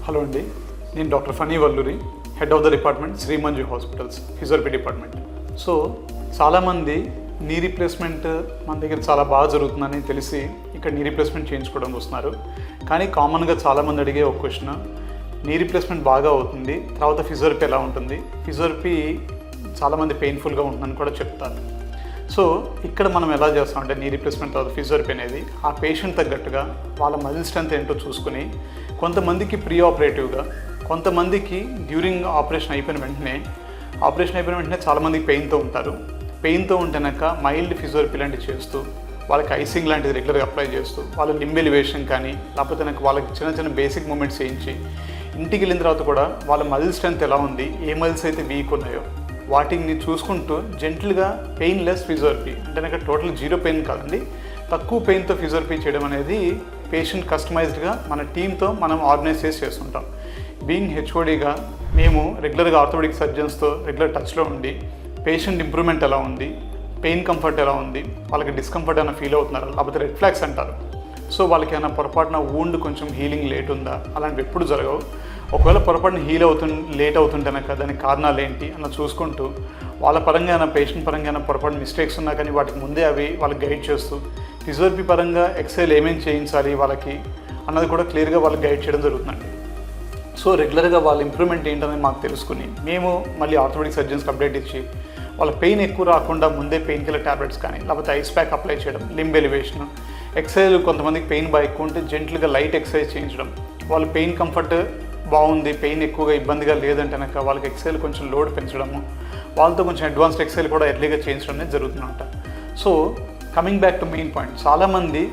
Hello అండి, నేను doctor Phani Valluri, head of the department Shri Manju hospitals physiotherapy department. So చాలామంది knee replacement మన దగ్గర చాలా బాగా జరుగుతుందని తెలిసి ఇక్కడ నీ రీప్లేస్మెంట్ చేయించుకోవడం వస్తున్నారు. కానీ కామన్గా చాలామంది అడిగే ఒక క్వశ్చన్, నీ రీప్లేస్మెంట్ బాగా అవుతుంది, తర్వాత ఫిజియోథెరపీ ఎలా ఉంటుంది, ఫిజియోథెరపీ చాలామంది పెయిన్ఫుల్గా ఉంటుందని కూడా చెప్తారు. సో ఇక్కడ మనం ఎలా చేస్తామంటే నీ రీప్లేస్మెంట్ తర్వాత ఫిజియోథెరపీ అనేది ఆ పేషెంట్ తగ్గట్టుగా వాళ్ళ మజిల్ స్ట్రెంత్ ఏంటో చూసుకుని, కొంతమందికి ప్రీ ఆపరేటివ్గా, కొంతమందికి డ్యూరింగ్ ఆపరేషన్ అయిపోయిన వెంటనే చాలామందికి పెయిన్తో ఉంటారు. పెయిన్తో ఉంటేనాక మైల్డ్ ఫిజియోథెరపీ లాంటివి చేస్తూ, వాళ్ళకి ఐసింగ్ లాంటిది రెగ్యులర్గా అప్లై చేస్తూ, వాళ్ళ లింబ్ ఎలివేషన్ కానీ లేకపోతే నాకు వాళ్ళకి చిన్న చిన్న బేసిక్ మూమెంట్స్ చేయించి, ఇంటికి వెళ్ళిన తర్వాత కూడా వాళ్ళ మజిల్ స్ట్రెంత్ ఎలా ఉంది, ఏ మజిల్స్ అయితే వీక్ ఉన్నాయో వాటిని చూసుకుంటూ జెంటిల్గా పెయిన్లెస్ ఫిజియోథెరపీ అంటే నాకు టోటల్ జీరో పెయిన్ కాదండి, తక్కువ పెయిన్తో ఫిజియోథెరపీ చేయడం అనేది పేషెంట్ కస్టమైజ్డ్గా మన టీంతో మనం ఆర్గనైజ్ చేస్తుంటాం. బీయింగ్ హెచ్ఓడిగా మేము రెగ్యులర్గా ఆర్థోపెడిక్ సర్జన్స్తో రెగ్యులర్ టచ్లో ఉండి పేషెంట్ ఇంప్రూవ్మెంట్ ఎలా ఉంది, పెయిన్ కంఫర్ట్ ఎలా ఉంది, వాళ్ళకి డిస్కంఫర్ట్ ఏమైనా ఫీల్ అవుతున్నారా, లేకపోతే రెడ్ ఫ్లాగ్స్ అంటారు. సో వాళ్ళకి ఏమైనా పొరపాటున వూండ్ కొంచెం హీలింగ్ లేట్ ఉందా, అలాంటివి ఎప్పుడు జరగవు. ఒకవేళ పొరపాటున లేట్ అవుతుంటేనాక దానికి కారణాలు ఏంటి అన్న చూసుకుంటూ, వాళ్ళ పరంగా అయినా పేషెంట్ పరంగా అయినా పొరపాటు మిస్టేక్స్ ఉన్నా కానీ వాటికి ముందే అవి వాళ్ళకి గైడ్ చేస్తూ, ఫిజియోథెరపీ పరంగా ఎక్సైల్ ఏమేమి చేయించాలి వాళ్ళకి అన్నది కూడా క్లియర్గా వాళ్ళకి గైడ్ చేయడం జరుగుతుందండి. సో రెగ్యులర్గా వాళ్ళ ఇంప్రూవ్మెంట్ ఏంటనేది మాకు తెలుసుకుని మేము మళ్ళీ ఆర్థోపెడిక్ సర్జన్స్కి అప్డేట్ ఇచ్చి, వాళ్ళ పెయిన్ ఎక్కువ రాకుండా ముందే పెయిన్ కిల్లర్ ట్యాబ్లెట్స్ కానీ లేకపోతే ఐస్ ప్యాక్ అప్లై చేయడం, లింబ్ ఎలివేషన్, ఎక్సర్సైజ్ కొంతమందికి పెయిన్ బాగా ఎక్కువ ఉంటే జెంట్లుగా లైట్ ఎక్సర్సైజ్ చేయించడం, వాళ్ళ పెయిన్ కంఫర్ట్ బాగుంది, పెయిన్ ఎక్కువగా ఇబ్బందిగా లేదంటే కనుక వాళ్ళకి ఎక్సర్సైజ్ కొంచెం లోడ్ పెంచడము, వాళ్ళతో కొంచెం అడ్వాన్స్డ్ ఎక్సర్సైజ్ కూడా ఎర్లీగా చేయించడం అనేది జరుగుతుందంట. So coming back to main point, చాలామంది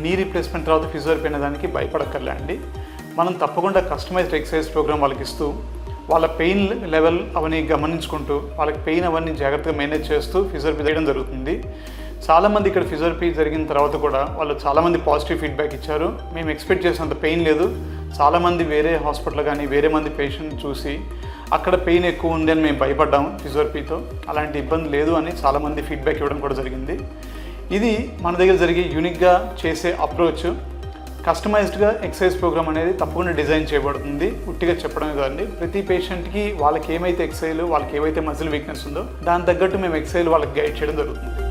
నీ రీప్లేస్మెంట్ తర్వాత ఫిజియోథెరపీ అనే దానికి భయపడక్కర్లే అండి. మనం తప్పకుండా కస్టమైజ్డ్ ఎక్సర్సైజ్ ప్రోగ్రామ్ వాళ్ళకి ఇస్తూ, వాళ్ళ పెయిన్ లెవెల్ అవన్నీ గమనించుకుంటూ, వాళ్ళకి పెయిన్ అవన్నీ జాగ్రత్తగా మేనేజ్ చేస్తూ ఫిజియోథెరపీ చేయడం జరుగుతుంది. చాలామంది ఇక్కడ ఫిజియోథెరపీ జరిగిన తర్వాత కూడా వాళ్ళు చాలామంది పాజిటివ్ ఫీడ్బ్యాక్ ఇచ్చారు. మేము ఎక్స్పెక్ట్ చేసినంత పెయిన్ లేదు, చాలామంది వేరే హాస్పిటల్ కానీ వేరే మంది పేషెంట్ చూసి అక్కడ పెయిన్ ఎక్కువ ఉంది అని మేము భయపడ్డాము, ఫిజియోథెరపీతో అలాంటి ఇబ్బంది లేదు అని చాలామంది ఫీడ్బ్యాక్ ఇవ్వడం కూడా జరిగింది. ఇది మన దగ్గర జరిగే యూనిక్గా చేసే అప్రోచ్. కస్టమైజ్డ్గా ఎక్సర్సైజ్ ప్రోగ్రామ్ అనేది తప్పకుండా డిజైన్ చేయబడుతుంది. ఉట్టిగా చెప్పడమే కాదండి, ప్రతి పేషెంట్కి వాళ్ళకి ఏమైతే ఎక్సర్సైజ్, వాళ్ళకి ఏవైతే మజిల్ వీక్నెస్ ఉందో దాని తగ్గట్టు మేము ఎక్సర్సైజ్ వాళ్ళకి గైడ్ చేయడం జరుగుతుంది.